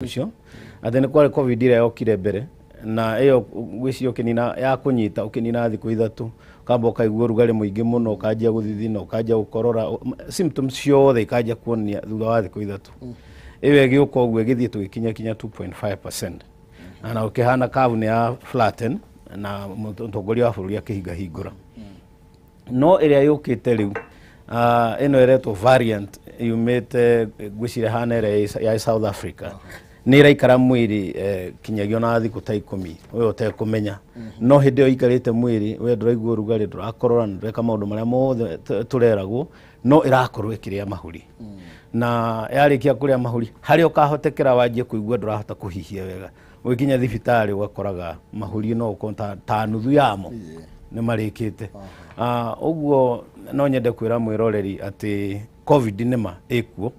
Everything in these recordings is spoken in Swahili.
ucio ati ni kwari covid ire yokire mbere na iyo gwicio kinina ya kunyita ukinina thiku ithatu kamba ukaigua rugari muingi muno ukajia guthithina ukajia gukorora symptoms ciothe ikajia kuonia thutha wa thiku ithatu iwe giuka uguo githie tugikinya 2.5% na ukihana curve ya flatten na mutongoria wa bururi akihinga hingura no iria yukite riu ino iretwo variant yumite gwicire hana ya South Africa nira ikara mwiri kinyagio na thiku ta 10 uyo tekumenya no hindi yo ikarite mwiri we nduraigua rugari ndurakorora ndureka maundu maria mothe tureragwo no irakorwo ikiria mahuri na yarikia kuria mahuri hari ukahotekera wajie kuigua ndurahota kuhihia wega ukinya thibitari ugakoraga mahuri no ukonta ta nuthu yamo ni marikite uguo no nyende kwira mwiroreri ati covid nima ikuo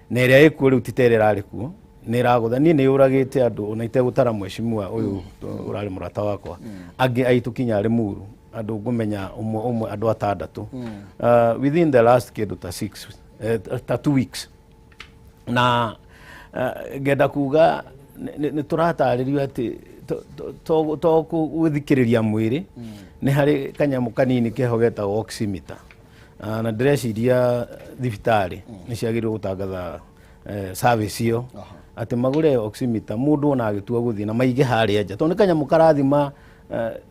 na iria ikuo riu titererari kuo niragutha ni uragite andu ona itegutara mweshimua uyu urari murata wakwa angi aitu kinya ari muru andu ngumenya umwe andu atandatu within the last kindu ta 2 weeks na ngenda kuga ni turataririo ati to kuthikiriria mwiri ni hari kanyamu kanini kehogeta oximeter na ndreciria thibitari ni ciagirwo gutangatha service iyo ati magure oximeter mundu ona agitua guthii na maige haria nja tondu kanyamu karathima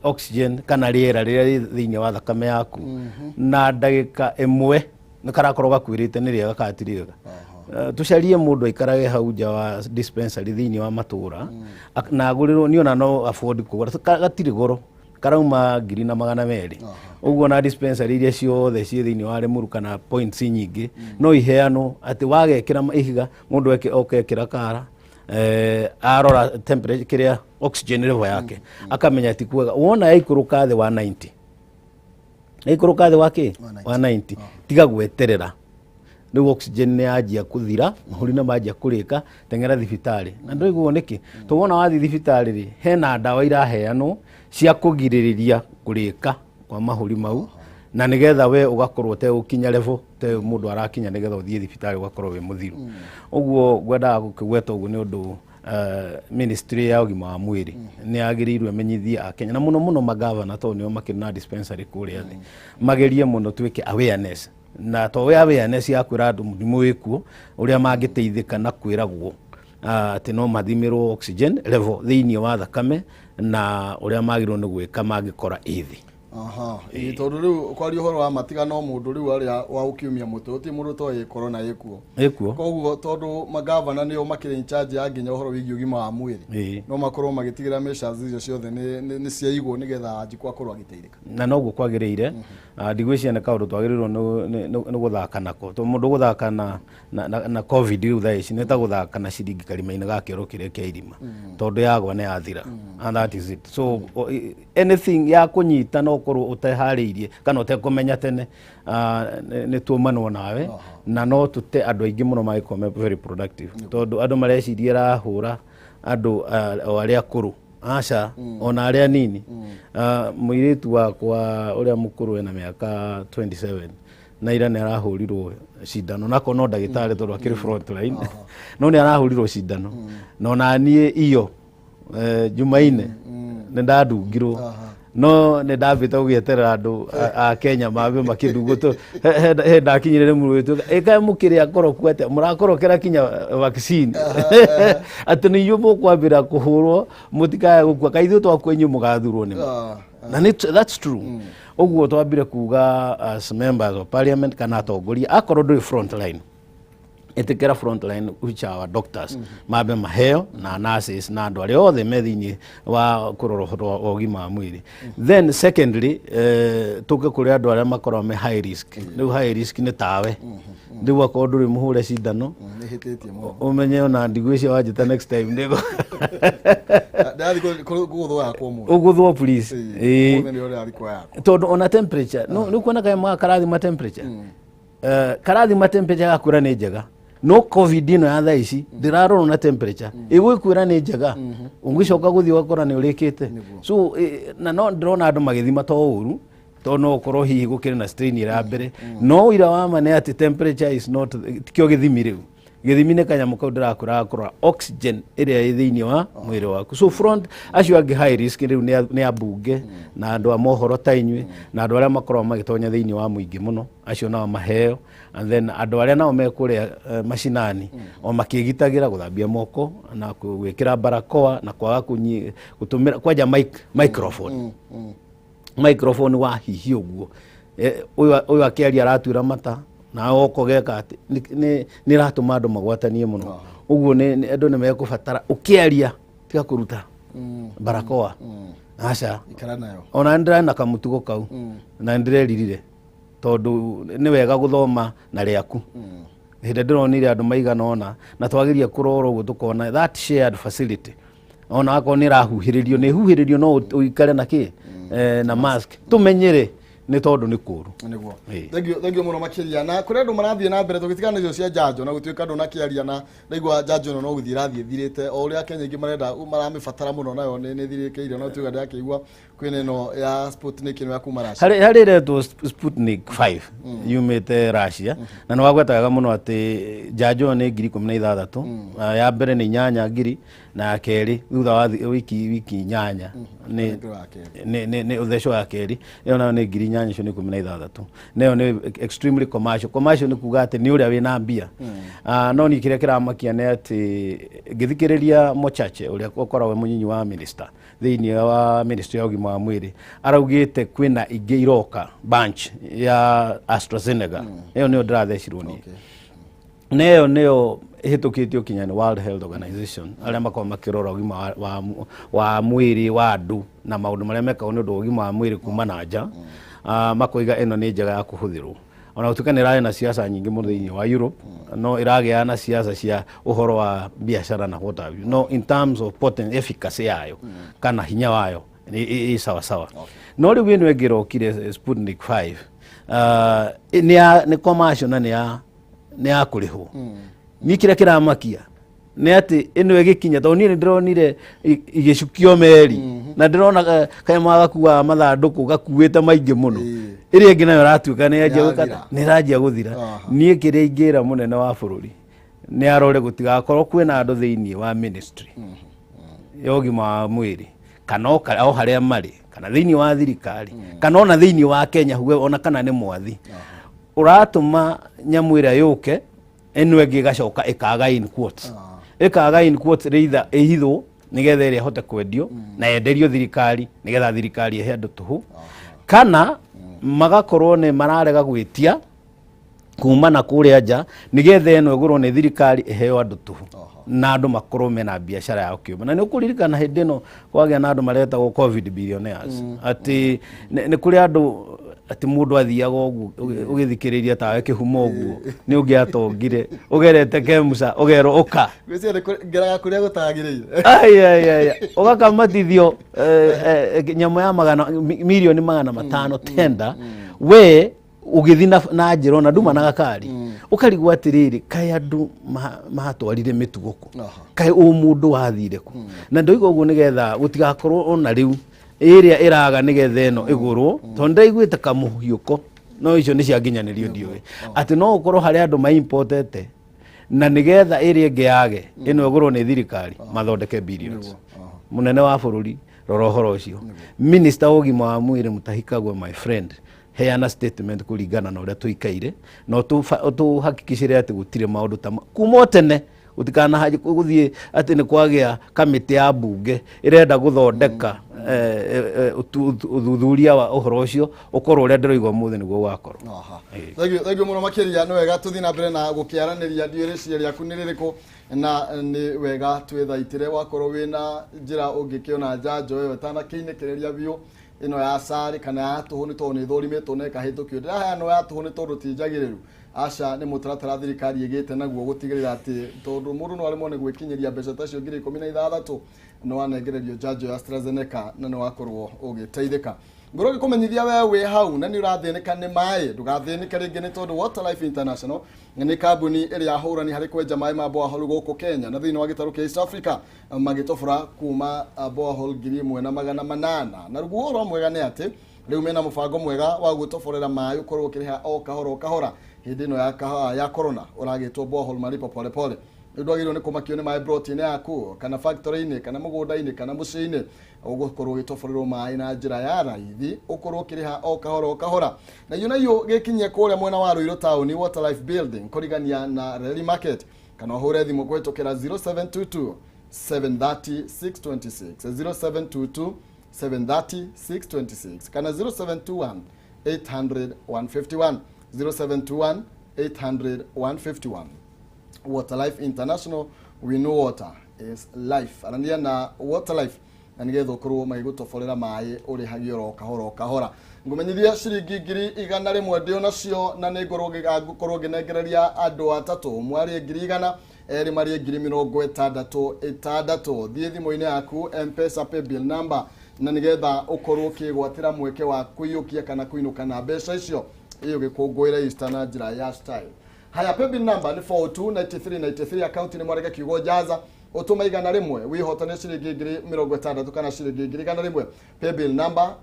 oxygen kana riera riria thiini wa thakame yaku na ndagika imwe ni karakorwo gakwirite ni riega katiriga tucarie mundu aikarage hau nja wa dispensary thiini wa matura na agurirwo ni ona no afford kugura gatiri goro karauma 2,200 uguo na dispensary iria ciothe cie thiini wa Limuru kana points nyingi no iheano ati wagekira ihiga mundu okekira kara arora temperature kiria oxygen level yake akamenya ati kuega wona yaikuruka the 190 yaikuruka the wake 190 tiga gweterera ni oxygen ni ajia kuthira mahuri na majia kurika tengera thibitari na ndoiguo niki tuwona wathi thibitari ri hena ndawa iraheano cia kugiririria kurika kwa mahuri mau na nigetha we ugakorwo te ukinya level te mundu arakinya nigetha uthie thibitari ugakorwo we muthiru uguo gwenda gukigweta uguo ni undu ministry ya ugima wa mwiri ni agirirwe menyithia akenya na muno magavana to nio makina dispensary kuria thi magerie muno twike awareness na to we awareness ya kwira andu mudimu wikuo uria mangiteithika na kwiragwo ati no mathimirwo oxygen level thiini wa thakame na uria magirwo ni gwika mangikora ithi tondu riu kwari uhoro wa matiga no mundu riu aria wa ukiumia mutu uti mundu to ye corona ikuo koguo tondu magavana nio makire in charge ya nginya uhoro wigi ugima wa mwiri no makorwo magitigira measures icio ciothe ni ciaigwo nigetha ajikwa korwo agiteirika na noguo kwagiriire ndigwiciria ni kaundu twagirirwo ni guthaka nako to mundu guthaka na covid riu thaa ici ni ta guthaka na ciringi karima-ini ga kioro kiria kia irima tondu yagwa ni yathira and that is it so anything ya kunyita no korwo utehariirie kana utekumenya tene ni tumanwo nawe na no tute andu aingi muno magikome very productive tondu andu mareciria rahura andu aria kuru aca ona aria nini muiritu wakwa uria mukuru ena miaka 27 na ira ni arahurirwo cindano nako no ndagitari tondu akiri front line no ni arahurirwo cindano no na nie iyo Jumaine ni ndandungirwo no ne David ogieterera andu a Kenya mabe makinduguto he ndakinyire murwitu eka mukire akoroku ate murakorokera kinya vaccine ati ni yubo kwambira kuhurwo mutikaya gukwa kaithu twakwenyu mugathurwo ni na that's true oguo twambire kuga as members of parliament kana atongoria akorwo nduri front line etekera front line ucha wa doctors mabe maheo na nurses na andu aria othe methini wa kurororo ogima wa mwiri then secondly tuke kuri andu aria makorwo me high risk riu high risk ni tawe riu akorwo nduri muhure cindano nihititie muno umenye ona ndigwicia wajita next time ndigo ndari kuguthwa yakwa muno uguthwa please ni ore ari kwa yakwa tondu ona temperature no kuona kama karathima temperature karathima temperature yakura ni njega no covid ino ya thaa ici ndirarorwo na temperature igwikwira ni njega ungicoka guthii wakora ni urikite so na no ndirona andu magithima to uru to no korwo hihi gukire na strain ira mbere no ira wa mane ati temperature is not tikio githimi riu githimine kanyamå kau ndärakå oxygen ĩrĩa ĩ thĩinĩ wa mwĩrĩ waku. So front acio angĩ high risk rĩu nĩ ambunge na andũ a mohoro ta inyuĩ na andũ arĩa makoragwo magĩtonya thĩinĩ wa mũingĩ mũno, acio nao maheo, and then andũ arĩa nao mekũrĩa macinani o makĩgitagĩra gũthambia moko na gwĩkĩra barakoa na kwaga gũtũmĩra kwanja microphone wa hihi ũguo ũyũ akĩaria aratuĩra mata na okogeka ati ni ratuma andũ magwatanie mũno. Ũguo andũ nĩ mekũbatara ũkĩaria tiga kũruta barakoa aca ona ndĩrarĩ na kamũtugo kau na ndĩreririre tondũ nĩ wega gũthoma na rĩaku. Hĩndĩ ndĩronire andũ maigana ona na twagĩria kũrora ũguo tũkona that shared facility ona akorwo nĩ ĩrahuhĩrĩrio nĩ huhĩrĩrio no ũikare na kĩ na mask tũmenyere nĩ tondũ nĩ kũru nĩguo. Thengio mũno makĩria na kũrĩ andũ marathiĩ na mbere tũgĩtigana icio cia njanjo na gũtuĩka andũ nakĩaria na ndaigua njanjo ĩno no gũthiĩ irathiĩ thirĩte o ũrĩa Kenya ingĩ marenda maramĩbatara mũno nayo nĩ thirĩkĩire no tuĩka ndakĩigua kwĩna ĩno ya Sputnik ĩno ya kuma Russia. Harĩ ĩretwo Sputnik 5 yumĩte Russia na nĩ wagwetaga mũno atĩ njanjo nĩ 16,000 ya mbere nĩ 8,000 na ya kerĩ thutha wa wiki 8 nĩ ũtheco ya kerĩ ĩyo nayo nĩ 8,16 nayo nĩ extremely commercial nĩ kuga atĩ nĩ ũrĩa wĩna mbia. No nĩ kĩrĩa kĩramakia nĩ atĩ ngĩthikĩrĩria Mochache ũrĩa ũkoragwo mũnyinyi wa minister thĩinĩ wa ministry ya ũgima wa mwĩrĩ araugĩte kwĩna ingĩ iroka bunch ya AstraZeneca ĩyo nĩyo ndĩrathecirwo niĩ nayo nĩyo ĩhĩtũkĩtio kinya nĩ World Health Organization arĩa makoragwo makĩrora ũgima wa mwĩrĩ wa andũ na maũndũ marĩa mekagwo nĩ ũndũ wa ũgima wa mwĩrĩ kuma na nja makoiga ĩno nĩ njega ya kũhũthĩrwo ona gũtuĩka nĩ ĩrarĩ na siasa nyingĩ mũno thĩinĩ wa Europe no ĩragĩa na siasa cia ũhoro wa biacara na what have you no in terms of potent efficacy yayo kana hinya wayo ĩ sawa sawa. No rĩu ĩno ĩngĩ ĩrokire Sputnik 5 nĩ commercial na nĩ ya kũrĩhwo. Niĩ kĩrĩa kĩramakia nĩ atĩ ĩno ĩgĩkinya tondũ niĩ nĩ ndĩronire igĩcukio meri na ndĩrona kanyamũ gakuaga mathandũkũ gakuĩte maingĩ mũno ĩrĩa ĩngĩ nayo ĩratuĩka nĩ ĩranjia gũthira. Niĩ kĩrĩa ingĩra mũnene wa bũrũri nĩ arore gũtigakorwo kwĩna andũ thĩinĩ wa ministry ya ũgima wa mwĩrĩ kana o harĩa marĩ kana thĩinĩ wa thirikari kana ona thĩinĩ wa Kenya ona kana nĩ mwathi ũratũma nyamũ ĩrĩa yũke ĩno ĩngĩ ĩgacoka ĩkaga in quotes either ĩhithwo nĩgetha ĩrĩa ĩhote kwendio na yenderio thirikari nĩgetha thirikari ĩhe andũ tũhũ kana magakorwo nĩ mararega gwĩtia kuma na kũrĩa nja nĩgetha ĩno ĩgũrwo nĩ thirikari ĩheo andũ tũhũ na andũ makorwo mena biacara yao kĩũmbe. Na nĩ ũkũririkana hĩndĩ ĩno kwagĩa na andũ maretagwo covid billionaires atĩ nĩ kũrĩ andũ atĩ mũndũ athiaga ũguo ũgĩthikĩrĩria tawe kĩhumo ũguo nĩ ũngĩatongire ũgerete Kemsa ũgerwo ũka ngeraga kũrĩa gũtagĩrĩire ũgakamatithio nyamũ ya milioni 500 tenda we ũgĩthi na njĩra na nduma na gakari ũkarigwo atĩrĩrĩ kaĩ andũ mahatwarire mĩtugo kũ kaĩ mũndũ wathire kũ na ndoiga ũguo nĩgetha gũtigakorwo ona rĩu ĩrĩa ĩraga nĩgetha ĩno ĩgũrwo tondũ ndaiguĩte kamũhiũko no icio nĩ cianginyanĩrio ndiũĩ atĩ no ũkorwo harĩ andũ maimpotete na nĩgetha ĩrĩa ĩngĩ yage ĩno ĩgũrwo nĩ thirikari mathondeke billions. Mũnene wa bũrũri rora ũhoro ũcio. Minister wa ũgima wa mwĩrĩ Mutahi Kagwe my friend heana statement kũringana na ũrĩa tũikaire no tũhakikicire atĩ gũtirĩ maũndũ ta kuma tene gũtikanahaje gũthiĩ atĩ nĩ kwagĩa kamĩtĩ ya mbunge ĩrenda gũthondeka ũthuthuria wa ũhoro ũcio ũkorwo ũrĩa ndĩroigua mũthĩ nĩguo ũgakorwo. Thengio mũno makĩria nĩ wega tũthiĩ na mbere na gũkĩaranĩria ndiũrĩciria rĩaku nĩ rĩrĩkũ na nĩ wega twĩthaitĩre wakorwo wĩna njĩra ũngĩkĩona njanjo ĩyo ĩtanakĩinĩkĩrĩria biũ ĩno ya sari kana ya tũhũ nĩ tondũ nĩ ĩthũrimĩtwo na ĩkahĩtũkio ndĩraheanwo ya tũhũ nĩ tondũ ti njagĩrĩru aca nĩ mũtaratara thirikari ĩgĩte naguo gũtigĩrĩra atĩ tondũ mũndũ no arĩmwo nĩ gwĩkinyĩria mbeca tacio 16,000 no wanengererio njanjo ya AstraZeneca na nĩ wakorwo ũgĩteithĩka. Ngoro gĩkũmenyithia we wĩ hau na nĩ ũrathĩnĩka nĩ maĩ ndũgathĩnĩke rĩngĩ nĩ tondũ Waterlife International nĩ kambuni ĩrĩa hũrani harĩ kwenja maĩ ma borehole gũkũ Kenya na thĩinĩ wa gĩtarũ kĩa East Africa magĩtobora kuma borehole 1,800 na ruguo mwega nĩ atĩ rĩu mena mũbango mwega wa gũtoborera maĩ ũkorwo ũkĩrĩha o kahora hindi no ya corona uragitwo borehole malipo pole pole ndwagirwo ni kumakio ni my protein yaku kana factory ini kana mugunda ini kana muciini ugukorwo gitoforerwo mai na njira ya raithi ukorwo kiriha o kahora na yo gikinye kuria mwena wa Ruiru town Water Life building kurigania na Rally Market kana hure thimu kwetokera 0722 730 626 0722 730 626 kana 0721 800 151 0721 800 151. Water Life International, we know water is life. Arandia na Water Life na nigetho korwo magigutoforera mai uri hagio kahora ngumenyithia ciringi ngiri igana rimwe ndio nacio na ni ngorwo nginegereria andu atatu mwari ngiri igana eri mari ngiri 66 thie thimu-ini yaku M-Pesa paybill number na nigetha ukorwo kigwatira mweke wa kuiyukia kana kuinuka na mbeca icio iyo gikungwira Easter na njira ya style. Haya paybill number ni 429393 account ni mwarega kiugo jaza utuma igana rimwe wihotane ciringi ngiri 60 kana ciringi ngiri igana rimwe paybill number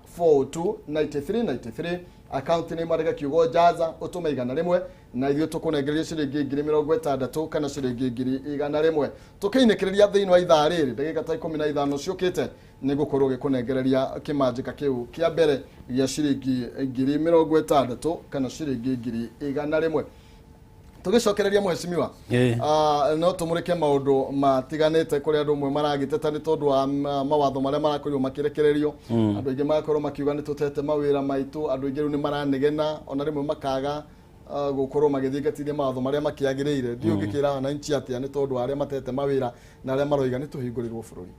429393 account ni mwarega kiugo jaza utuma igana rimwe na ithio tukunegereria ciringi ngiri 60 kana ciringi ngiri igana rimwe tukiinekereria thiini wa ithaa riri ndagika ta 15 ciukite ni gukorwo gikunegereria kimanjika kiu kia mbere ya ciringi ngiri 60 kana ciringi ngiri igana rimwe tugicokereria muheshimiwa no tumurike maundu matiganite kuri andu mwe maragiteta ni tondu wa mawatho maria marakorirwo makirekererio andu ingi magakorwo makiuga ni tutete mawira maitu andu ingi ni maranegena ona rimwe makaga gukorwo magithingatithia mawatho maria makiagiriire ndio ngikira na nchi atia ni tondu aria matete mawira na aria maroiga ni tuhingurirwo bururi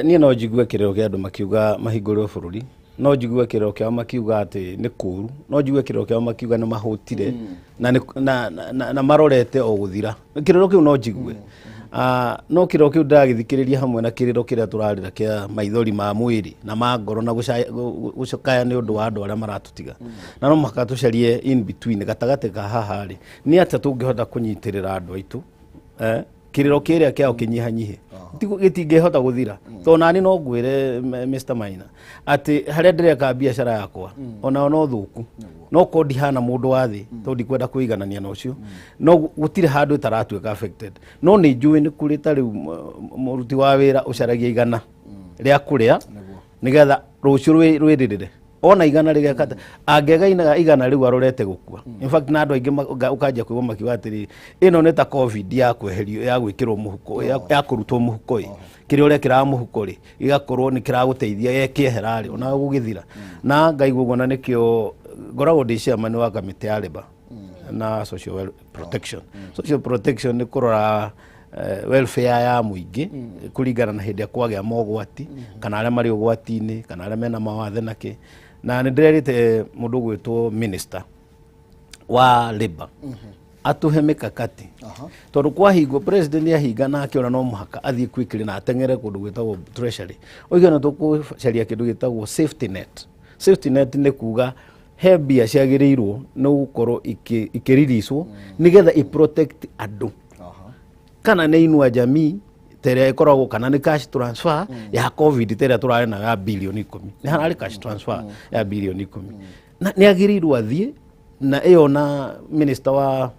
nie no njigue kirero kia andu makiuga mahingurirwo bururi no njigue kirero kia makiuga ati ni kuru no njigue kirero kia makiuga ni mahutire na marorete o guthira kirero kiu no njigue no kirero kiu ndagithikiriria hamwe na kirero kiria turarira kia maithori ma mwiri na ma ngoro na gucokaya ni undu wa andu aria maratutiga na no makatucarie in between gatagate ka hahari ni ata tungihota kunyitirira andu aitu kirero kiria kiao kinyihanyihe gitingihota guthira to nani no ngwire Mr. Maina ati haria ndireka biashara yakwa ona no thuku no kodi hana mundu wa thi to ndikwenda kuiganania na ucio no gutire handu itaratuika affected no ni njui ni kurita riu muruti wa wira ucaragia igana ria kuria nigetha rucio rwiririre ona igana rigekata angegaina igana riu arorete gukua in fact na andu aingi ukajia kuigwa makiuga atiri ino ni ta covid ya kweherio ya gwikirwo muhuko ya kurutwo muhuko kiria uria kira muhuko ri igakorwo ni kiraguteithia yekieherari ona gugithira na ngaigwa uguo na nikio ngoragwo ndi chairman wa kamiti ya labor na social protection ni kurora welfare ya muingi kuringana na hindi ya kwagia mogwati kana aria mari ugwati-ini kana aria mena mawathe nake na ndirerite mundu gwitwo minister wa labor atuhe mikakati tondu kwahingwo president yahinga na akiona no muhaka athie quickly na atengere kundu gwitagwo treasury oiga no tukucaria kindu gitagwo safety net ni kuga he mbia ciagiriirwo no gukorwo ikiririswo nigetha i protect andu kana ni inua jamii teria ikoragwo kana ni cash transfer ya covid teria turare na ya bilioni 10 ni hanari cash transfer ya bilioni 10 na ni agirirwo athie na iyo na minister wa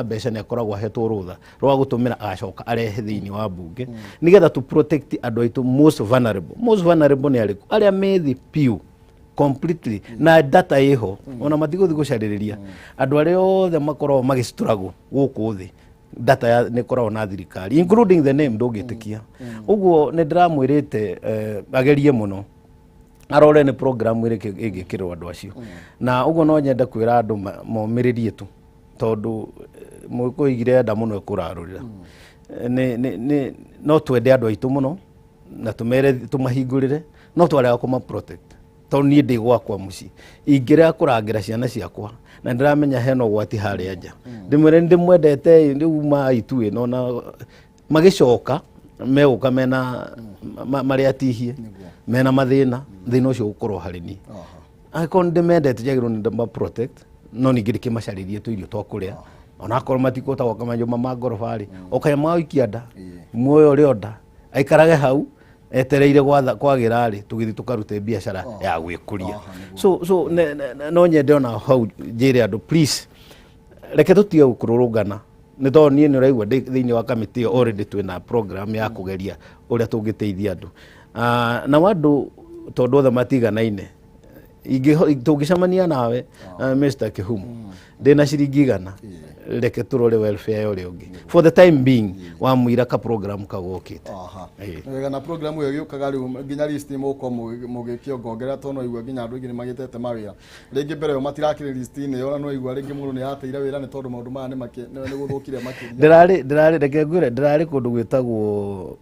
mbeca ni akoragwo ahetwo rutha rwa gutumira agacoka arehe thiini wa bunge nigetha to protect andu aitu most vulnerable ni aria methi piu completely na data iho ona matiguthi gucaririria andu aria othe makoragwo magistruggle guku thi data ni koragwo na thirikari including the name ndungitikia uguo ni ndiramwirite agerie muno arore ni program iri igikirwo andu acio na uguo no nyenda kwira andu momiririe tu tondu mukuigire nda muno kurarurira ni no twende andu aitu muno na tumere tumahingurire no twarega kuma protect tondu ni ndi gwakwa muci ingira kurangira ciana ciakwa na ndiramenya heno gwati haria nja ndimwire ndimwendete ndiuma itue no na magicoka meguka mena mari atihie mena mathina thina ucio ukorwo hari ni akon ndimendete jagiro ndamba protect no ningiri kimacaririe tu irio twakuria ona akorwo matikota gwaka nyumba ma ngorobari okaya maikianda muoyo rionda aikarage hau etereire kwagira ri tugithi tukarute biashara ya gwikuria so no nyende ona hau njire andu please reke tutige kururungana ni to nie ni raigwa thiini wa kamiti already twina program ya kugeria uria tungiteithia andu na wandu tondu othe matiganaine tungicamania nawe Mr. Kihumu ndina ciringi 100 reke turore welfare uri ungi for the time being wa muira ka program kagokite wega na program yo yukaga riu nginya list muko mugikio ngongera tono igwa nginya andu ingi magitete mawira ringi mbere yo matirakire list ni yo no igwa ringi mundu ni ateira wira ni tondu maundu maya ni guthukire makiria ndirari reke ngure ndirari kundu gwitagwo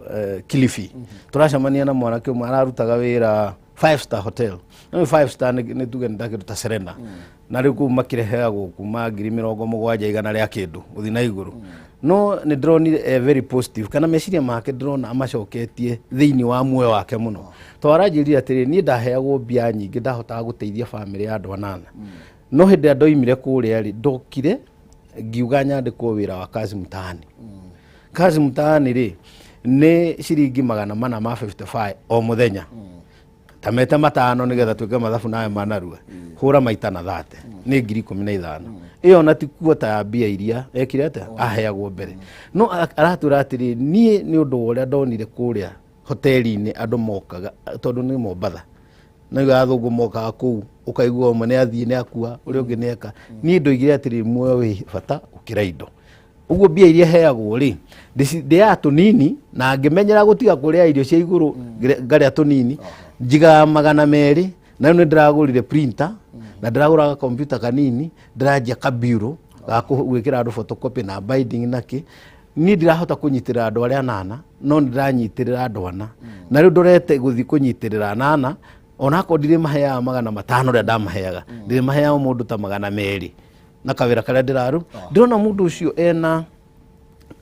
Kilifi turacamania na mwanake umwe ararutaga wira 5-star hotel no 5-star ni tuge ndakiruta Serena na riu kuma kireheagwo kuma 70,000 ria kindu uthi na iguru no ni drone very positive kana meciria make drone amacoketie thiini wa muoyo wake muno to aranjiria atiri ni ndaheagwo mbia nyingi ndahotaga guteithia family ya andu 8 no hindi andoimire kuria ri ndokire ngiuga nyandikwo wira wa kazi mtaani kazi mtaani ri ni ciringi 455 o muthenya tamete matano nigetha twike mathabu nawe manarua hura maita na 30 ni 15,000 iyo na tikuo ta mbia iria ekirete aheagwo mbere no aratura atiri nie ni undu uria ndonire kuria hoteli-ini andu mokaga tondu ni Mombatha na gathungu mokaga kuu ukaigua umwe ni athii ni akua uri ungi neka nie ndoigire atiri muoyo wi bata ukira indo uguo mbia iria heagwo ri ndia tunini na ngimenyera gutiga kuria irio cia iguru ngaria tunini njiga 200 na ni ndiragurire printer na ndiraguraga computer kanini ndirajia kabiro ga gwikira andu photocopy na binding naki ni ndirahota kunyitirira andu aria 8 no ndiranyitirira andu 4 na riu ndorete guthi kunyitirira 8 ona ko ndire mahea 500 ria ndamaheaga ndire mahea mundu ta 200 na kawira karia ndiraru ndirona mundu ucio ena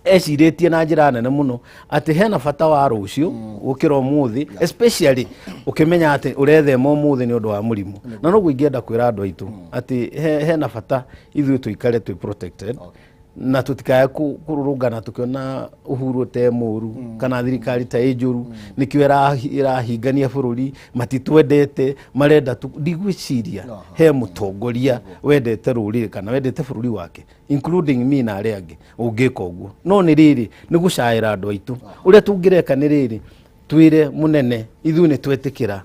eciritie na njira nene muno ati hena bata wa rucio gukira umuthi especially ukimenya ati urethema umuthi ni undu wa murimu na no gwingienda kwira andu aitu ati hena bata ithu tuikare twi protected na tutikaya kururungana tukiona uhuru te muru kana thirikari ta ijuru nikio irahingania bururi matitwendete marenda ndigwiciria he mutongoria wendete ruriri kana wendete bururi wake including me na aria angi ungika uguo no ni riri ni gucaira andu aitu uria tungireka ni riri twire munene ithu ni twetikira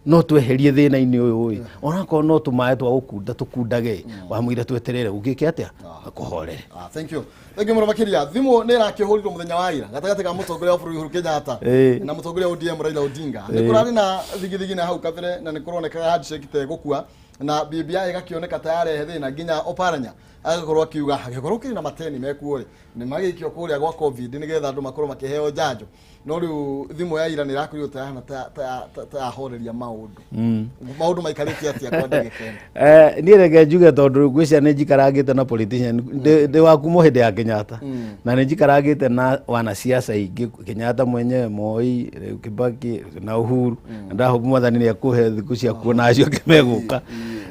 no tweherie thina-ini uyu ona ko no tumae twa gukunda tukundage wa mwire tweterere ugike atia kuhorere. Thank you muno makiria thimu ni rakihurirwo muthenya wa ira gatagati ka mutongoria wa bũrũri Uhuru Kenyatta na mutongoria ODM Raila Odinga ni kurari na thigithigi na hau kabere na ni kuroneka handshake te gukua na BBI gakioneka tayari thina nginya Oparanya agakorwo akiuga hagikorwo kiri na mateni mekuore ni magikio kuria gwa covid nigetha andu makorwo makiheo njanjo no riu thimu ya ira ni rakurio tayana ta horeria maundu maikarite atia kwa ndege Kenya ni rege njuge tondu ngwicia ni njikaragite na politician ndi wakumo hindi ya Kenyatta na ni njikaragite na wanasiasa ingi Kenyatta mwenyewe Moi Kibaki na Uhuru ndahobu mwathani ni akuhe thiku cia kuona acio kimeguka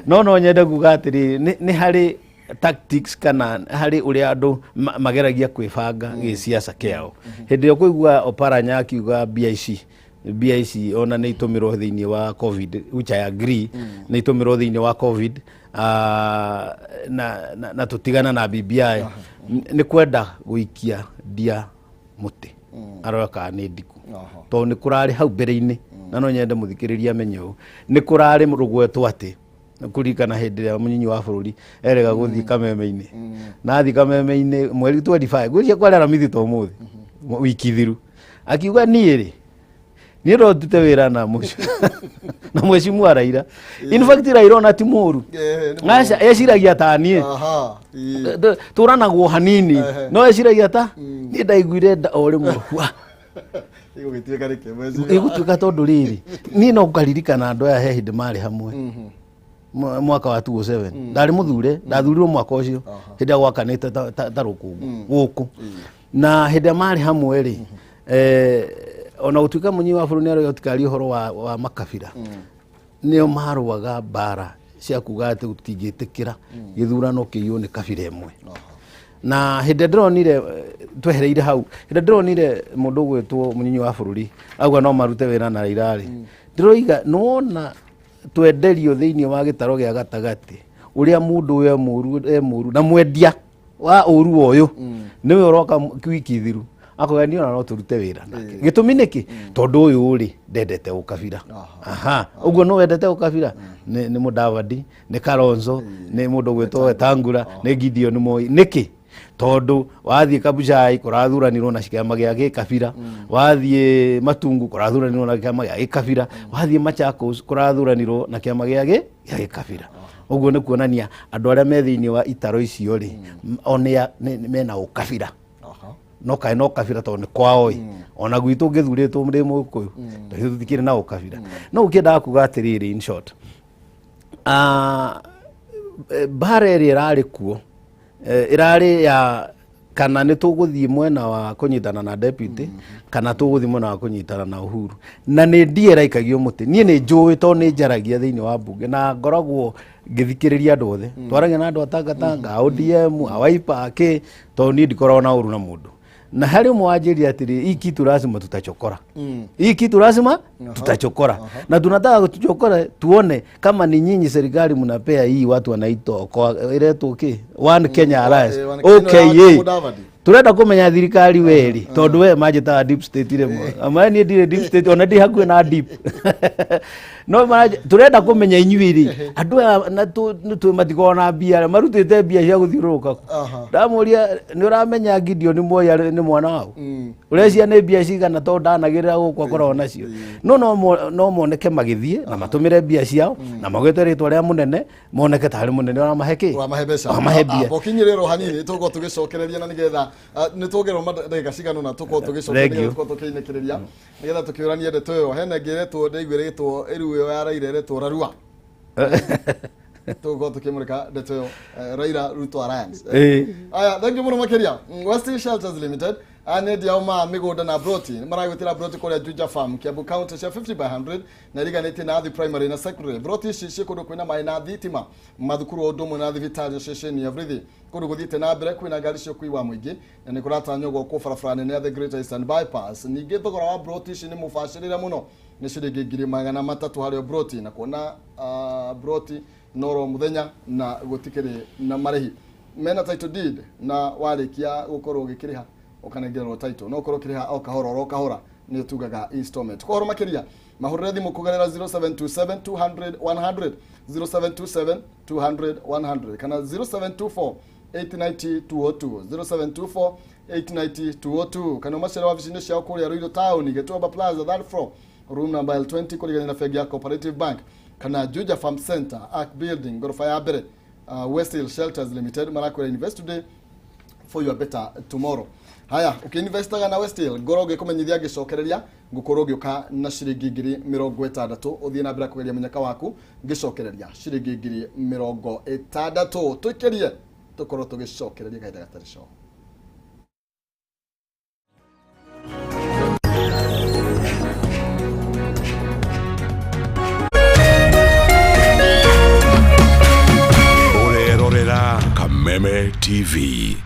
no nyende kuga atiri ni hari tactics kana hari uria andu mageragia kwibanga giciaca kiao hindi yo kuigua Oparanya akiuga BIC ona ni itumirwo thiini wa covid which I agree ni itumirwo thiini wa covid na tutigana na BBI ni kwenda guikia dia muti aroka ni ndiku to ni kurari hau mbere-ini na no nyende muthikiriria menyo ni kurari rugwetwo ati kurikana hindi ya munyinyi wa bururi erega guthi kameme-ini na thi kameme-ini mweri 25 gwicia kwara ramithi to muthi wiki thiru akiuga niiri ni rotute wira na mucio na mheshimiwa Raila in fact Raila ona ti muru acha eciragia ta nie turanagwo hanini no eciragia ta ni ndaiguire ori muhua igugituika rike igituika tondu riri ni no ngaririkana andu aya he hindi mari hamwe mwaka wa 2007 ndari muthure ndathurirwo mwaka ucio hindi gwakanite ta rukungu guku na hindi mari hamwe ri ona utuika munyi wa buruni aro yotikari horo wa makabira nio maruaga bara cia kuga ati utingitikira githurano kiyo ni kabira imwe na hindi ndronire twehereire hau hindi ndronire mundu gwetwo munyinyi wa bururi agwa no marute wira na Raila ri ndiroiga nona twenderio thiini wa gitaro gia gatagati uria mundu we muru na mwendia wa uru oyo niwe uroka wiki thiru akoganio na no turute wira nake gitumi niki tondu uyu uri ndendete ukabira uguo no wendete ukabira ni Mudavadi ni Kalonzo ni mundu gwitwo Wetangula ni Gideon Moi niki tondu wathie Kabuchai kurathuranirwo na kiama gia gikabira wathie Matungu kurathuranirwo na kiama gia gikabira wathie Machakos kurathuranirwo na kiama gia gikabira uguo ni kuonania andu aria me thiini wa itaro icio ri onea mena ukabira no kai no kabira to ni kwao ona gwitu ngithuritwo ndi mukuyu to tutikire na ukabira no ukienda kuga atiriri in short barrier irari kuo irari ya kana ni tuguthie mwena wa kunyitana na deputy kana tuguthie mwena wa kunyitana na Uhuru na ni ndiera ikagio muti nie ni njui to ni njaragia thiini wa bunge na ngoragwo ngithikiriria andu othe twaragia na andu atangatanga ODM awaipa ake to ni ndikorwo na uru na mundu na hari mwajiria atiri hii kitu lazima tutachokora hii kitu lazima tutachokora na tunataka tuchokora tuone kama ni nyinyi serikali mnapea hii watu wanaitwa ile toke One Kenya Alliance okay turenda kumenya thirikari weri tondu we majita deep state ile mo amani ndire deep state ona ndi hakuwe na deep no turenda kumenya inyuiri andu na tu matikona bia marutite bia cia guthiuruka ndamuria ni uramenya Gideon Moi ni mwana wao urecia ni bia cigana to ndanagirira gukwa korwo nacio no moneke magithie na matumire bia ciao na magwete ritwa ria munene moneke tari munene wa maheki wa mahebia bokinyiriro hanini tugo tugicokereria na nigetha nitugero ndagika cigano na tuko tugicokereria tuko tukinekereria nigetha tukiurania ndeto yo hena ngeretwo ndeigwiritwo iriu yo ya Raila iretwo Rarua tuko tukimurika ndeto yo Raila Ruto Alliance aya thank you muno makeria Western Shelters Limited anedi auma migoda na broti maragutira broti koria Juja Farm Kiambu County cia 50/100 na riganite na the primary na secondary broti cici kundu kwina mai na thitima mathukuru odomo na thibitari ceceni everything kundu guthite na mbere kwina ngari cio kuiwa muingi na ni kuratanywo gwo barabara nene ya the Great Eastern Bypass ningi thogora wa broti ci ni mubashirire muno ni ciringi 300 hario broti na kuona broti noro muthenya na gutikiri na marehi mena title deed na warikia gukorwo gikiriha ukanengerwo title no korwo kiriha o kahora ni tugaga installment kwa horo makiria mahurire thimu kugerera 0727 200 100 0727 200 100 kana 0724 890 202 0724 890 202 kana mashara wa vicini cia kuria Ruiru Town Gitwamba Plaza that floor room number L20 kuligana na Fegi ya Cooperative Bank kana Juja Farm Center Arc Building gorofa ya mbere Westhill Shelters Limited Marakwera Invest today for your better tomorrow. Haya ukiinvestaga na Westhill ngoroge kumenyithia gicokereria ngukorwo gioka na ciringi 60 uthie na mbere kugeria munyaka waku gicokereria ciringi 60 tukerie tukorwo tugicokereria kaida gatari show. Orerorera Kameme TV.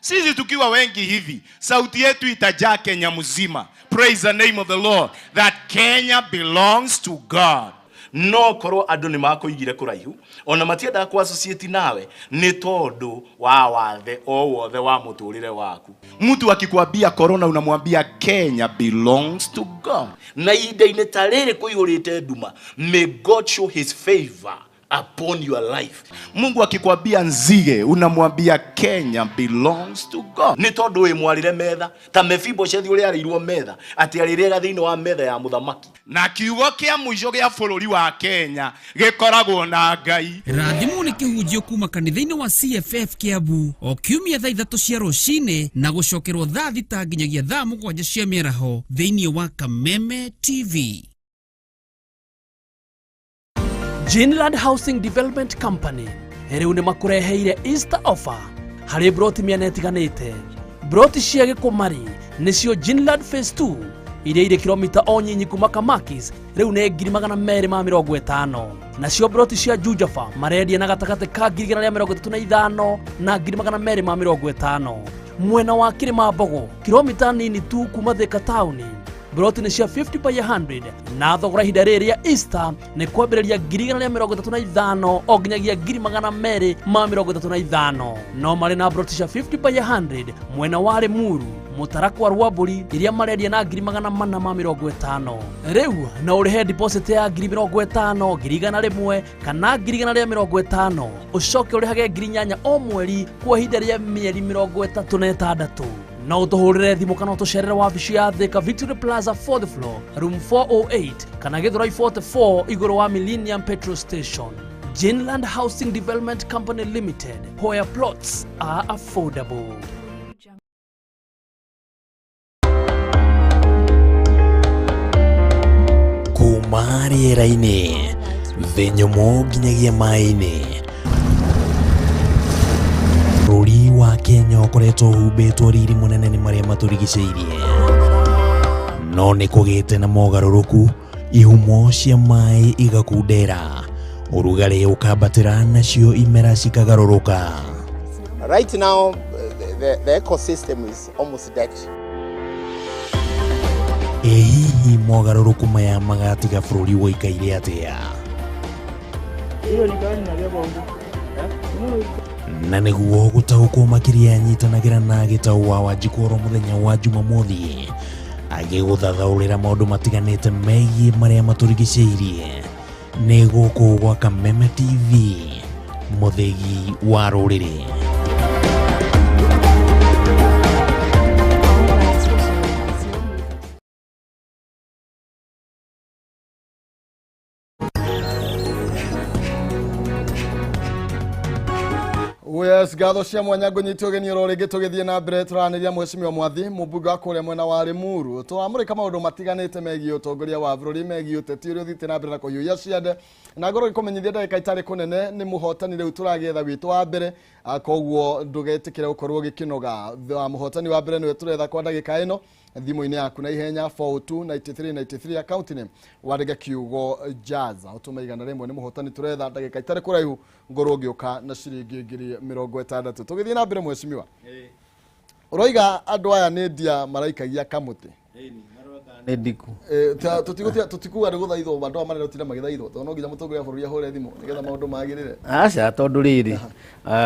Sisi tukiwa wengi hivi, sauti yetu itajaa Kenya mzima. Praise the name of the Lord. That Kenya belongs to God. No korwo andu ni makoigire kuraihu ona matienda ku associate nawe ni tondu wa wathe o wothe wa muturire waku. Mtu akikwambia corona unamwambia Kenya belongs to God. Na ide tarere kuiurite nduma, may God show his favor upon your life. Mungu akikwambia nzige unamwambia Kenya belongs to God. Ni tondu we mwarire metha ta Mephibosheth uri arirwo metha ati arirega thiini wa metha ya muthamaki na kiugo kia muico gia bururi wa Kenya gikoragwo na Ngai. Rathimu ni kihunjio kuma kanitha-ini wa CFF Kiambu o kiumia thaa 3 cia rucini na gucokerwo thaa 6 nginyagia thaa 7 cia mĩaraho thiini wa Kameme TV. Jinland Housing Development Company riu ni makureheire Easter offer hari broti mianetiganite broti cia gikumari nicio Jinland Phase 2 iria ire kilomita o nyinyi kuma Kamakis riu ni 250 nacio broti cia Juja Farm marendia na gatakate ka 135 na 250 mwena wa Kirima Mbogo kilomita nini tu kuma Thika Town broti nĩ cia 50 by 100 na thogora ihinda rĩrĩ rĩa Easter nĩ kwambĩrĩria 135 o nginyagia 235 no marĩ na broti cia 50 by 100 mwena wa Limuru Mutarakwa Rwamburi iria marendia na 450 rĩu na ũrĩhe deposit ya 50,000 1,100 kana 150 ũcoke ũrĩhage 8,000 o mweri kwa ihinda rĩa mĩeri 36 no ũtũhũrĩre thimũ kana ũtũcerere wabici ya Thika Victory Plaza 4th floor room 408 kana Githurai 44 igũrũ wa Millennium Petrol Station. Jinland Housing Development Company Limited, where plots are affordable. Kuma rĩera-inĩ thĩ nyũmũ nginyagia maĩ-inĩ, bũrũri wa Kenya ũkoretwo ũhumbĩtwo riri mũnene nĩ marĩa matũrigicĩirie, no nĩ kũgĩte na mogarũrũku, ihumo cia maĩ igakundera, ũrugarĩ ũkambatĩra nacio imera cikagarũrũka. Right now the ecosystem is almost dead. Hihi mogarũrũku maya magatiga bũrũri woikaire atĩa? Na nĩguo gũtaũkwo makĩria nyitanagĩra na gĩtaũ wa Wanjikũ oro mũthenya wa Jumamothi agĩgũthathaũrĩra maũndũ matiganĩte megiĩ marĩa matũrigicĩirie nĩ gũkũ gwa Kameme TV, mũthegi wa rũrĩrĩ. Yes, gatho cia mwanya ngũnyitio ũgeni oro rĩngĩ tũgĩthiĩ na mbere tũranĩria Mheshimiwa Mwathi mũmbunge kũrĩa mwena wa Limuru tũramũrĩka maũndũ matiganĩte megiĩ ũtongoria wa bũrũri megiĩ ũteti ũrĩa ũthiĩte na mbere na kũhiũhia ciande na ngoro gĩkũmenyithia ndagĩka itarĩ kũnene nĩ mũhotani rĩu tũragĩetha witũ wa mbere koguo ndũgetĩkĩre gũkorwo gĩkĩnoga mũhotani wa mbere nĩwe tũretha kwa ndagĩka ĩno thimũ-inĩ yaku na ihenya 429393 akaunti-inĩ wandĩke kiugo Jaza ũtũme igana rĩmwe nĩ mũhotani tũretha ndagĩka itarĩ kũraihu ngoro ũgĩũka na ciringi 60,000 tũgĩthiĩ na mbere Mheshimiwa ũroiga andũ aya nĩ ndia maraikagia kamũtĩ nĩ ndiku tutikuga gũthaithwo andũ manene ũtire magĩthaithwo tondũ no nginya mũtongoria bũrũri ahũre thimũ nĩgetha maũndũ magĩrĩre aca tondũ rĩrĩ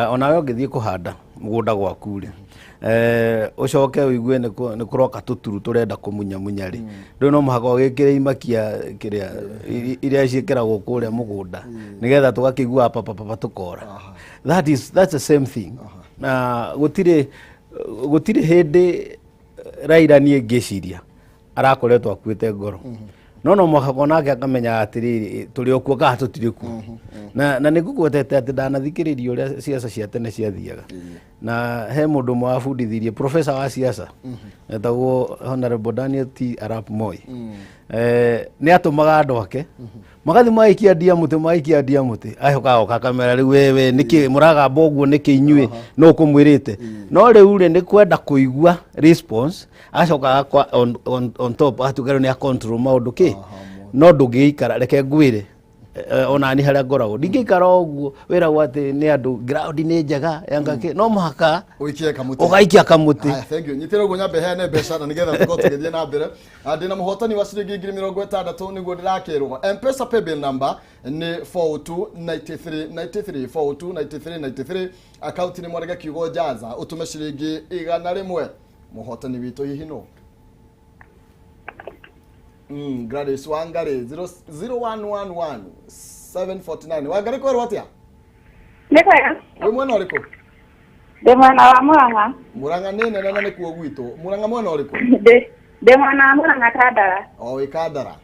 onawe ũngĩthiĩ kũhanda mũgũnda gwaku rĩ ucoke uigue nĩ kũroka tuturu turenda kumunya rĩ ndũ no mũhaka ũgĩkĩre imakia kĩrĩa iria ciĩkĩragwo kũrĩa mũgũnda nĩgetha tũgakĩigua papa tũkora. That's the same thing. Na gũtirĩ hĩndĩ Raila niĩ ngĩciria arakoretwo akuĩte ngoro no mũhaka onake akamenya atĩrĩrĩ tũrĩ okuo kana tũtirĩ kuo na nĩngũgwetete atĩ ndanathikĩrĩria ũrĩa ciaca cia tene ciathiaga na he mũndũ ũmwe wabundithirie professor wa ciaca etagwo Honorable Daniel T. Arap Moi nĩ atũmaga andũ ake magathi maikia ndia mũtĩ ahokaga oka kamera rĩu wewe nĩkĩ mũragamba ũguo nĩkĩ inyuĩ no ũkũmwĩrĩte no rĩu rĩ nĩ kwenda kũigua response acokaga on top atugarwo nĩ a control maũndũ kĩ no ndũngĩikara reke ngwĩre ona ni harĩa ngoragwo ndingĩikara ũguo wĩragwo atĩ nĩ andũ ground nĩ njega yangake no mũhaka ũgaikia kamũtĩ. Thank you. Nyitĩre ũguo nyambe heane mbeca na nĩgetha tũkorwo tũgĩthiĩ na mbere ndĩna mũhotani wa ciringi 60,000 nĩguo ndĩrakĩrwo M-Pesa paybill number nĩ 429393 429393 account nĩ mwarega kiugo Jaza ũtume ciringi 100 mũhotani witũ hihi no Gladys Wangari 0111749 Wangari kwa rwatia Nĩkwega we mwena ũrĩkũ ndĩ mwena wa Murang'a Murang'a nĩ nene na nĩ kuo gwitũ Murang'a mwena ũrĩkũ ndĩ mwena wa Murang'a Kandara wĩ Kandara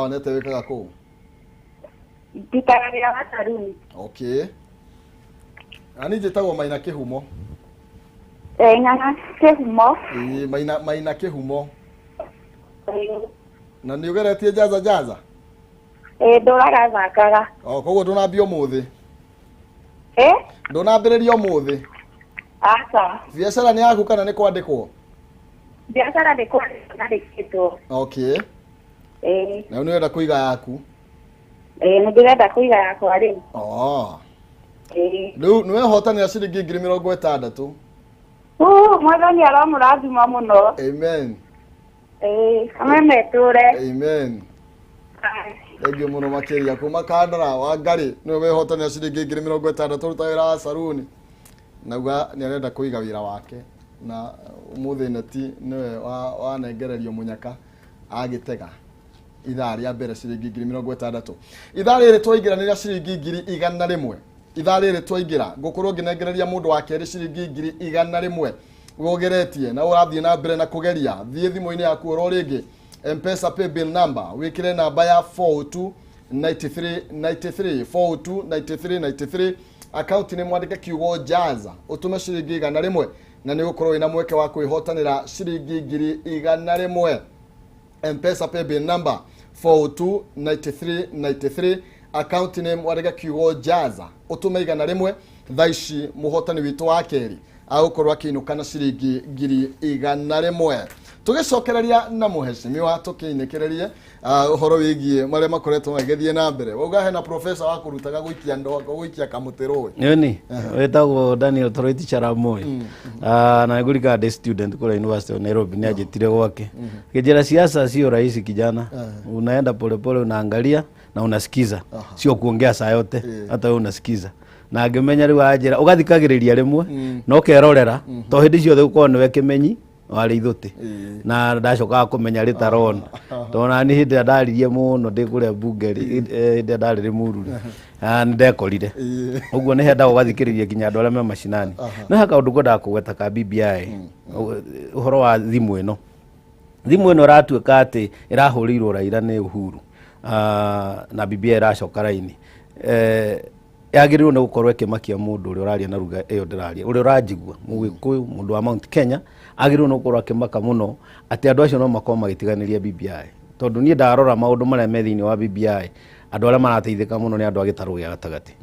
nete wĩkaga kũu ndutaga wĩra wa taruni okay ani njĩtagwo Maina Kĩhumo Ng'ang'a Kĩhumo Maina Kĩhumo na nĩ ũgeretie Jaza ndũraga thakaga koguo ndũnambia ũmũthĩ ndũnambĩrĩria ũmũthĩ aca biacara nĩ yaku kana nĩ kwandĩkwo biacara nĩ kwandĩkĩtwo okay na nĩũrenda kũiga yaku nĩ ndĩrenda kũiga yakwa rĩu rĩu nĩwehotanĩra ciringi 60,000 mwathani aromũrathima mũno amen Kameme ture. Amen. Egyo muno makeria kuma Kandara wa Ngari niwe wehotania ciringi 60,000 turuta wira wa saruni naguo ni arenda kuiga wira wake na umuthi neti niwe wanengererio munyaka agitega ithaa ria mbere ciringi 60,000 ithaa riri twaingiranira ciringi 100,000 ithaa riri twaingira ngukorwo nginengereria mundu wa keri ciringi 100,000 wogeretie na urathie na mbere na kugeria thie thimu-ini yaku ro ringi M-Pesa pay bill number wikire namba ya 429393 429393 account ni mwandike kiugo jaza utume ciringi 100 na ni gukorwo ina mweke wa kwihotanira ciringi 100,000 M-Pesa pay bill number 429393 account name mwandike kiugo jaza utume 100 thaici muhotani witu wa keri agukorwo akinukana ciringi 100,000 tugicokereria na muheshimiwa tukiinekererie uhoro wigie maria makoretwo magithie na mbere uga hena professor wa kurutaga guikia ndogo guikia kamutero ni wetagwo Daniel Toroiti Charamoi na ngurika de student kule University of Nairobi ni ajitire gwake kijera siasa sio rahisi kijana unaenda polepole unaangalia na unasikiza sio kuongea saa yote hata wewe unasikiza na angemenya riu ajira ugathikagiriria rimwe no kerorera to hindi ciothe uko ni wekimenyi wari ithuti na ndacoka kumenya ritarona tona ni hindi ndaririe muno ndikuria bunge hindi ndariri mururi ndekorire uguo ni henda ugathikiriria kinya andu aria me mashinani na haka undu ngwenda kugweta ka BBI uhoro wa thimu ino ratuika ati irahurirwo Raila ni Uhuru na BBI iracoka raini yagirirwo ni gukorwo ikimakia mundu uri uraria na ruga iyo ndiraria uri urajigua mugikuyu mundu wa Mount Kenya agirirwo ni gukorwo akimaka muno ati andu acio no makorwo magitiganiria BBI tondu nie ndarora maundu maria me thiini wa BBI andu aria marateithika muno ni andu agitaru gia gatagati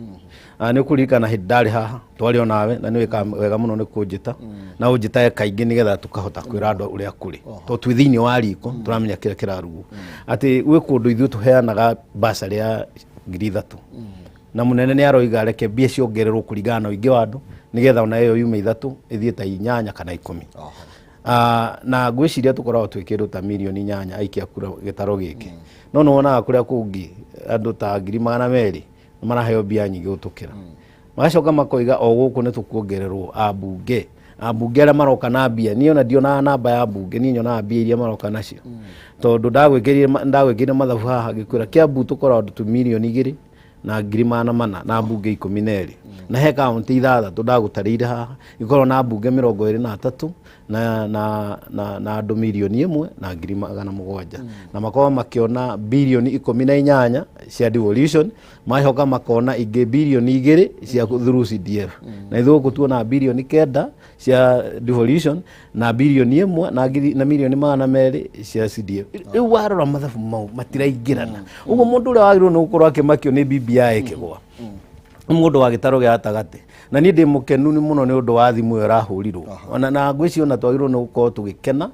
ni kuririkana hindi ndari haha twario nawe na ni wega muno ni kunjita na unjita kaingi nigetha tukahota kwira andu uria kuri to twi thiini wa riko turamenya kira kirarugu ati wi kundu ithu tuheanaga basari ya 3,000 na munene ni aroiga reke mbia ciongererwo kuringana na uingi wa andu nigetha ona iyo yume 3 ithie ta 8 kana 10 na ngwiciria tukoragwo twikirwo ta milioni 8 aikia kura gitaro giki no wonaga kuria kungi andu ta 200,000 maraheo mbia nyingi gutukira magacoka makoiga o guku ni tukuongererwo ambunge aria maroka na mbia ni ona ndiona namba ya ambunge ni nyona mbia iria maroka nacio tondu ndagwikire mathabu haha gikwira Kiambu tukoragwo tu milioni 2 na 400 na mbunge 12 na he kaunti 6 ndagutariire haha ikorwo na mbunge 23 na andu milioni 1 na 700 na makorwo makiona bilioni 18 cia devolution macoka makona ingi bilioni 2 cia through CDF na ithuĩ gutuona bilioni 9 cia devolution na bilioni 1 na milioni 200 cia CDF riu warora mathabu mau matiraingirana uguo mundu uria wagirwo ni gukorwo akimakio ni BBI kigwa mundu wa gitaro gia gatagati na ni ndi mukenu ni muno ni undu wa thimu yo rahurirwo ona na ngwiciria ona twagirwo ni gukorwo tugikena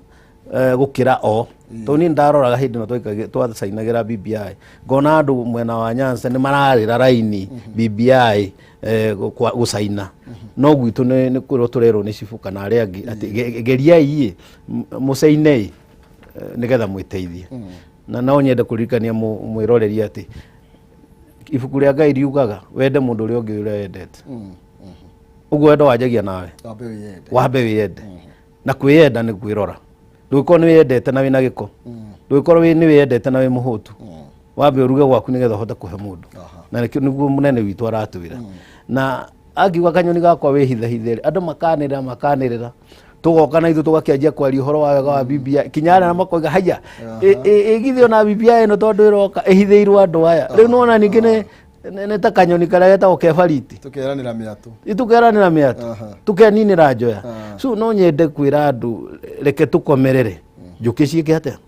gukira o to ni ndaroraga hindi no twasainagira BBI ngona andu mwena wa Nyanza ni mararira raini BBI gusaina no gwitu ni kwiro turerwo ni cibuka na aria angi ati geriai musaine nigetha mwiteithie na no nyende kuririkania mwiroreri ati ibuku ria Ngai riugaga wende mundu uria ungi uria wendete uguo wendo wanjagia nawe wambe wiyende na kwiyenda ni kwirora nduko ni wiyendete na wina giko nduko ni wiyendete na wi muhutu wambe uruge gwaku nigetha hote kuhe mundu na niguo munene witu aratwira na angiuga kanyoni gakwa wihithahithere andu makanirira tugoka na ithu tugakianjia kwaria uhoro wa wega wa BBI kinyana na makoiga haya igithio na BBI no tondu iroka ihithiirwo andu aya riu nona ningi ne ta kanyoni karia getagwo kebariti tukeranira miatu tukeninira njoya so no nyende kwira andu reke tukomerere njuki ciike atia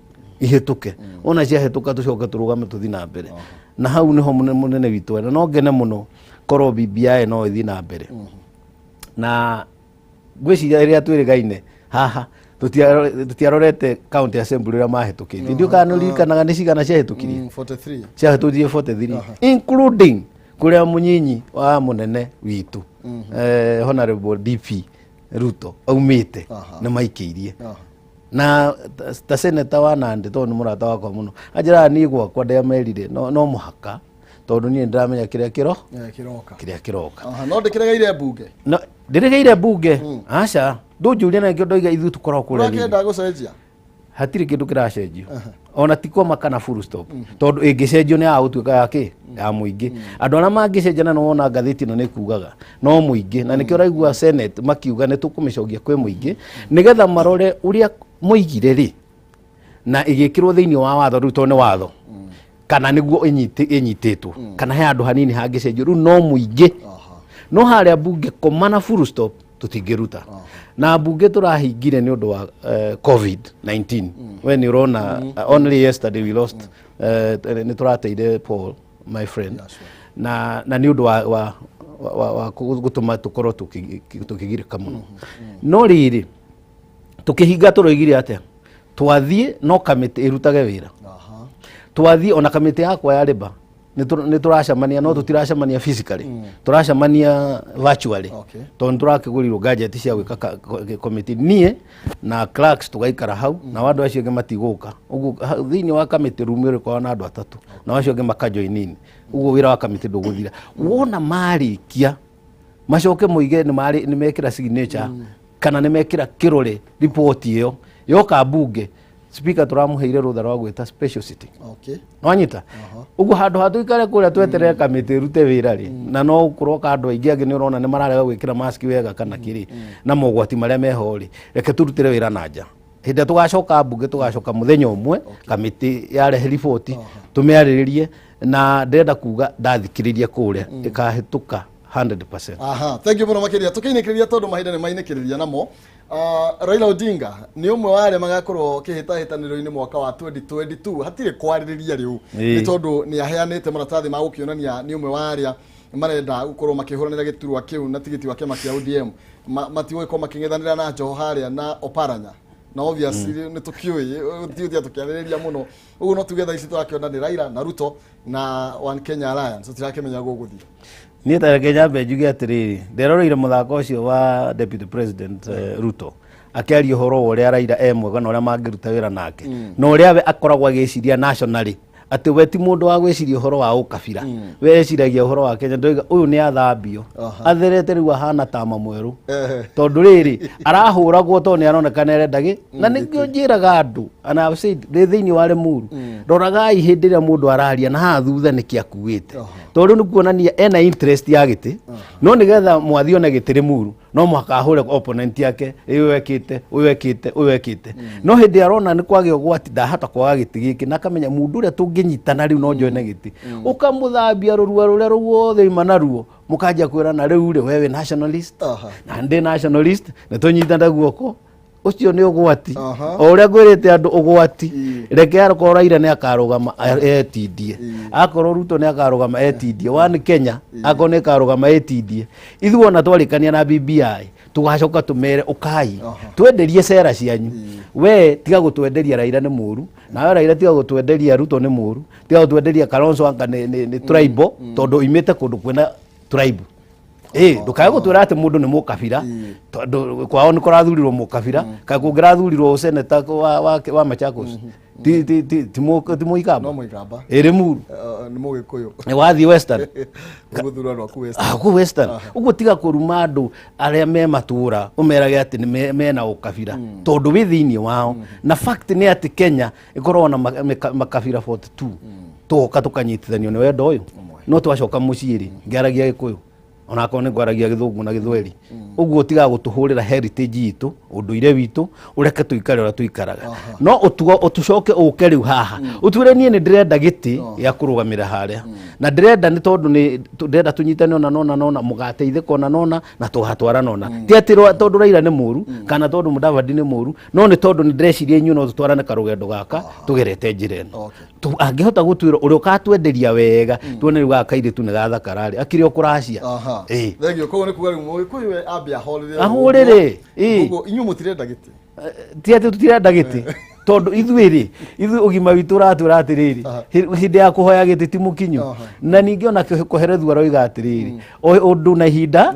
ihituke ona cia hituka tucoke turugame tuthi na mbere na hau niho munene witu no ngene muno korwo BBI no ithi na mbere na gwiciria iria twirigaine haha tutiarorete county assembly ria mahitukitie ndio kana ririkanaga ni cigana cia hitukirie 43 cia hitukirie 43 including kuria munyinyi wa munene witu honorable DP Ruto aumite ni maikirie na ta senator wa Nandi to ni murata wakwa muno ajira ni gwakwa ndiamerire no muhaka tondu ni ndiramenya kiria kiroka no ndikiregeire bunge no ndiregeire bunge aca ndunjuria na ngio ndoiga ithu tukorwo kuria urakenda gucenjia hatire kindu kiracenjio ona tiko makana full stop tondu ingicenjio ni agutuika yake ya muingi andu ana mangicenjana no wona ngathiti no nikugaga no muingi na nikio raigua senate makiuga ni tukumicogia kwe muingi nigetha marore uria muigire ri na igikirwo thiini wa watho ruto ni watho kana niguo inyititwo kana he andu hanini hangicenjio ru no muingi no haria bunge komana full stop tutingiruta na bunge turahingire ni undu wa COVID-19 when you rona only yesterday we lost ni turateire Paul my friend na ni undu wa gutuma tukorwo tukigirika muno no riri tukihinga turoigire atia twathie no kamite irutage wira twathie ona kamite yakwa ya riba ni turacamania no tutiracamania physically turacamania virtually tondu turakigurirwo gadget cia gwika committee nie na clerks tugaikara hau na wandu acio nge matiguka ugu thiini wa committee room iri kwa na andu atatu na acio nge makajoinini ugu wira wa committee nduguthira wona marikia macoke muige ni mekira signature kana ni mekira kirore report iyo yoka bunge speaker turamuheire rutha rwa gwita special sitting wanyita ugu handu hatuikare kuria tweterere kamite rute wira ri na no ukurwo kandu aingi angi ni urona ni mararega gwikira mask wega kana kiri na mogwati maria mehori reke turutire wira nanja hinde tugacoka bunge tugacoka muthenya umwe kamite yarehe report tumiariririe na ndenda kuga ndathikiriria kuria ikahituka 100%. Thank you muno makiria tukiinikiria tondu mahinda ni mainikiriria namo Raila Odinga ni umwe wa aria magakorwo kihitahitaniro-ini mwaka wa 2022 hatire kwaririria riu ni tondu ni aheanite maratathi ma gukionania ni umwe wa aria marenda gukorwo makihuranira giturwa kiu na tigiti wa kiama kia ODM matiwe ko makingethanira na Joho haria na Oparanya na obviously ni tukiui tutia tukiaririria muno ugu no tugetha ici turakiona ni Raila na Ruto na One Kenya Alliance turakimenya guguthia ni tareke nyambe njuge atiriri nderoreire muthako ucio wa deputy president Ruto akiaria horo uria Raila emwega na uria mangiruta wira nake no uria we akoragwo agiciria nationally ati we ti mundu wa gwiciria horo wa ukabira we eciragia horo wa Kenya ndoiga uyu ni athambio atherete riu ahana tama mweru tondu riri arahuragwo to ni aronekana erendagi na ningio njiraga andu ana I've said thiini wa Limuru roragai hindi ria mundu araria na ha thutha niki akuite tondu ni kuonania ena interest ya giti no nigetha mwathi ona giti Limuru no mwaka ahure opponent yake uyu ekite no hindi arona ni kwage gwati ndahata kwaga giti giki na kamenya mundu ria tunginyitana riu no njoene giti ukamuthambia rurua ruria ruothe imana ruo mukanjia kwirana riu ri wewe nationalist na ndi nationalist na tunyitana guoko ucio ni ugwati o uria ngwirite andu ugwati reke aroko Raila ni akarugama etidie akoro Ruto ni akarugama etidie One Kenya akone akarugama etidie ithuo na twarikania na BBI tugacoka tumere ukai twenderie cera cianyu we tiga gutwenderia Raila ni muru na Raila tiga gutwenderia Ruto ni muru tiga gutwenderia Kalonzo anga ni tribal tondu imete kundu kwena tribal ndukae gutwira ati mundu ni mukabira tondu kwao ni kurathurirwo mukabira ka kungirathurirwo seneta wa Machakos ti muikamba no muikamba Limuru ni mugikuyu wathi western guthura rwa western ku western ugu tiga kuruma andu aria me matura umerage ati ni mena ukabira tondu wi thiini wao na fact ni ati Kenya ikorwo na makabira 42 tuka tukanyitithanio ni wendo uyu no twacoka muciiri ngiaragia Gikuyu ona ko ni gwaragia Githungu na Githweri uguo tiga gutuhurira heritage itu unduire witu ureke tuikare ora tuikaraga no utucoke uke riu haha utwire nie ni ndirenda giti ya kurugamira haria na ndirenda ni tondu ni ndirenda tunyitane ona nona mugateithika ona nona na tuhatwara nona ti ati tondu Raila ni muru kana tondu Mudavadi ni muru no ni tondu ni ndreciria inyu no tutwarane karugendo gaka tugerete njire no tu angihota gutwira uri ukatwenderia wega tuone riu gakaire tu ni gathakarari akiri okuracia thegio ko ni kuga mu ko ambia ahorere ugo inyu mutirenda giti ti ati tutirenda giti tondu ithuiri ugima witu ratura atiriri hindi ya kuhoya gititi mukinyu na ningi ona kuherethwa roiga atiriri undu na hinda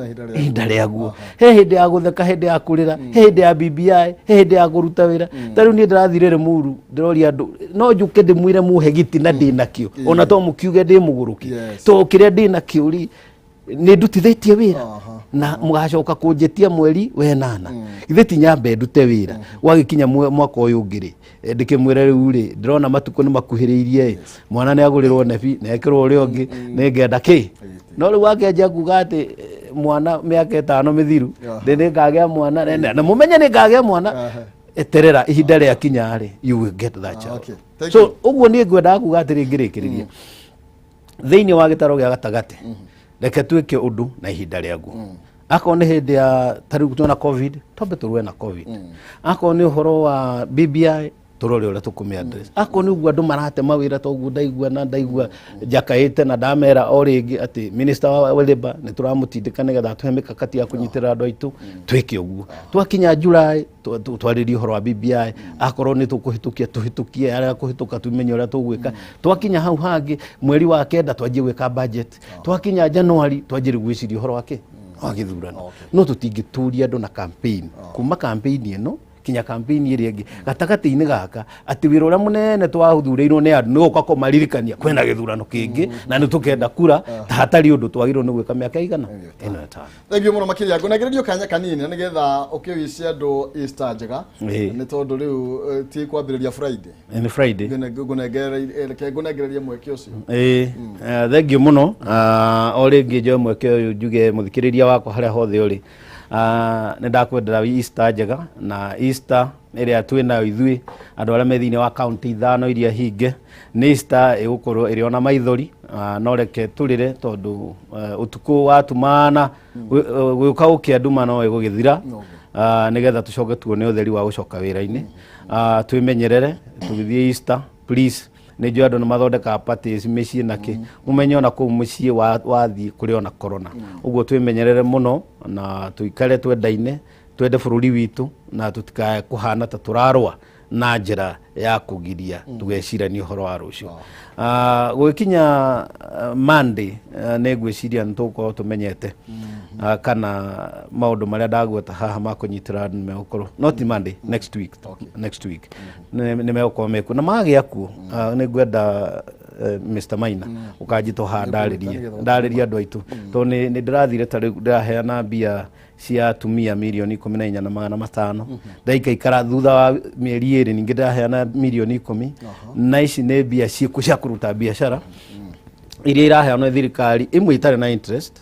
riaguo he hindi ya gutheka hindi ya kurira he hindi ya BBI he hindi ya kuruta wira tariu ni ndirathirire muru ndiroria andu no njuke ndimwire muhe giti na ndinakio ona to mukiuge ndi muguruki to kiria ndinakio ri ni ndutithitie wira na mugacoka kunjetia mweri wenana ithe ti nyambe ndute wira wagikinya mwaka uyu ngiri ndikimwire riu ri ndirona matuko ni makuhiriirie mwana ni agurirwo nebi na ekirwo uri ongi ni ngenda ki no riu wakenja kuga ati mwana miaka 5 mithiru ndi ngagea mwana na mumenye ni ngagea mwana eterera ihinda ria kinya ri you will get that child so uguo ni ngwenda kuga ati ringirikiriria thiini wa gitaro gia gatagati reke twike undu na ihinda riaguo ako ni hindi ya tariu tuna covid tobe turwe na covid ako ni horo wa BBI turore ule tukumi address ako ni ugwa andu marate mawira to ugwa ndaigua jakaite na damera oringi ati minister wa labor ni turamutindika nigetha tuhe mikakati ya kunyitira andu aitu twike uguo twakinya July twaririe horo wa BBI akorwo ni tukuhitukia tuhitukie aria kuhituka tumenye uria tugwika twakinya hau hangi mweri wa kenda twanjie gwika budget twakinya January twanjie gwiciria horo wake agithurano no tutingituria andu na campaign kuma campaign ino kinya campaign iri ingi gatagati-ini gaka ati wira uria munene twahuthurirwo ni andu ni guka kumaririkania kwena githurano kingi na ni tukenda kura ta hatari undu twagirwo ni gwika miaka igana ino ta thengio muno makiria ngunegererio kanya kanini ni getha ukiwicia andu Easter njega ni tondu riu ti kwambiriria Friday ni Friday ngunegereria mweke ucio thengio muno oringi njoe mweke uyu njuge muthikiriria wakwa haria hothe uri ni ndakwendera Easter njega na Easter iria twina ithui andu aria me thiini wa county 5 iria hinge ni Easter igukorwo iri ona maithori no reke turire tondu utuku watumana guka ukianduma no igugithira nigetha tucoke tuone utheri wa gucoka wira-ini twimenyerere tugithie Easter please ni njo andu mathondeka parties micii naki mumenye ona ku mucii wathi kuri ona corona uguo twimenyerere muno na tuikare twendaine twende bururi witu na tutikae kuhana ta turarwa na njira ya kugiria tugecirania horo wa rucio gwikinya Monday ne gwiciria ntuko tumenyete kana maundu maria ndagweta haha makunyitira andu megukorwo not Monday next week ni megukorwo meku na magia ku ni gwenda Mr. Maina ukajito ha ndariria andu aitu to ni ndirathire tari ndiraheana mbia cia tumia milioni 14,500 ndaika ikara thutha wa mieri iri ningi ndaheana milioni 10 na ici ni mbia cia kuruta biashara iria iraheana thirikari imwe itari na interest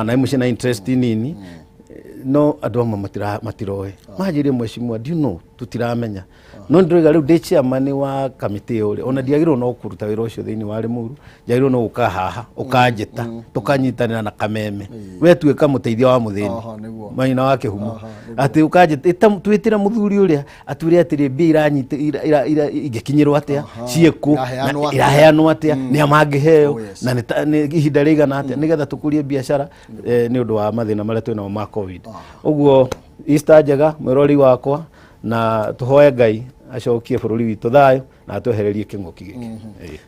na imwe cina interest nini no andu amwe matiroe majirie mweshimwa do you know tutiramenya no ndiroiga riu ndi chairman wa kamiti uri ona ndiagirwo no kuruta wira ucio thiini wa Limuru njagirwo no uka haha ukanjita tukanyitanira na kameme we tuika muteithia wa muthini Maina wa Kihumo ati ukanjita twitira muthuri uria atwire atiri mbia iranyita igikinyirwo atia cieku iraheanwo atia ni amangiheo na ni ihinda rigana atia nigetha tukurie biashara ni undu wa mathina maria twina ma covid uguo Easter njega mwirori wakwa na tuhoe Ngai acokie bururi witu thayo na twehererie kingoki giki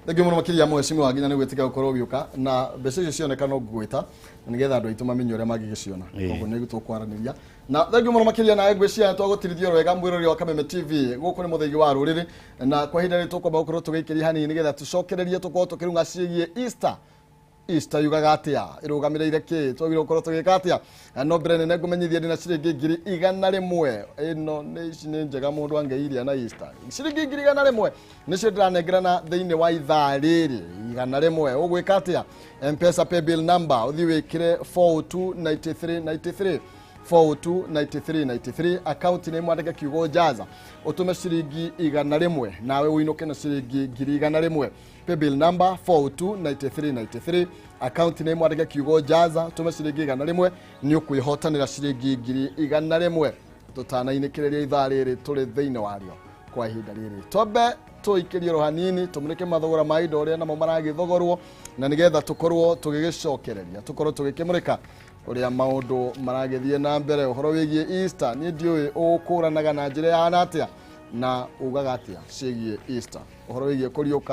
thengio muno makiria mwecimu wa nginya ni gwitika gukorwo ugiuka na mbeca icio cioneka no ngwita nigetha andu aitu mamenye uria magigiciona koguo ni gutukwaraniria na thengio muno makiria na ngwiciria twagutirithio wega mwirori wa Kameme TV guku ni muthegi wa ruriri na kwa hinda ri tukwamba gukorwo tugikiria hanini nigetha tucokererie tukorwo tukirunga ciigie Easter yugaga atia irugamirire ki twagire gukorwo tugika atia no mbere nene ngumenyithia ndina ciringi 100 ino ni njega mundu angeiria na Easter ciringi 100 nicio ndiranengerana thiini wa ithaa riri 100 ugwika atia M-Pesa paybill number uthi wikire 429393 429393 account ni mwandike kiugo jaza utume ciringi 100 nawe uinuke na ciringi 100 paybill number 429393 account ni mwandike kiugo jaza utume ciringi 100 ni ukwihotanira ciringi 100 tutanainikireria ithaa riri turi thiini wario kwa ihinda riri tobe tuikirie rohanini tumurike mathogora ma indo ria namo maragithogorwo na nigetha tukorwo tugigicokereria tukorwo tugikimurika uria maundu maragithie na mbere uhoro wigie Easter ni ndiui ukuranaga na njira ya natia na ugaga atia ciĩgiĩ Easter ũhoro wĩgiĩ kũriũka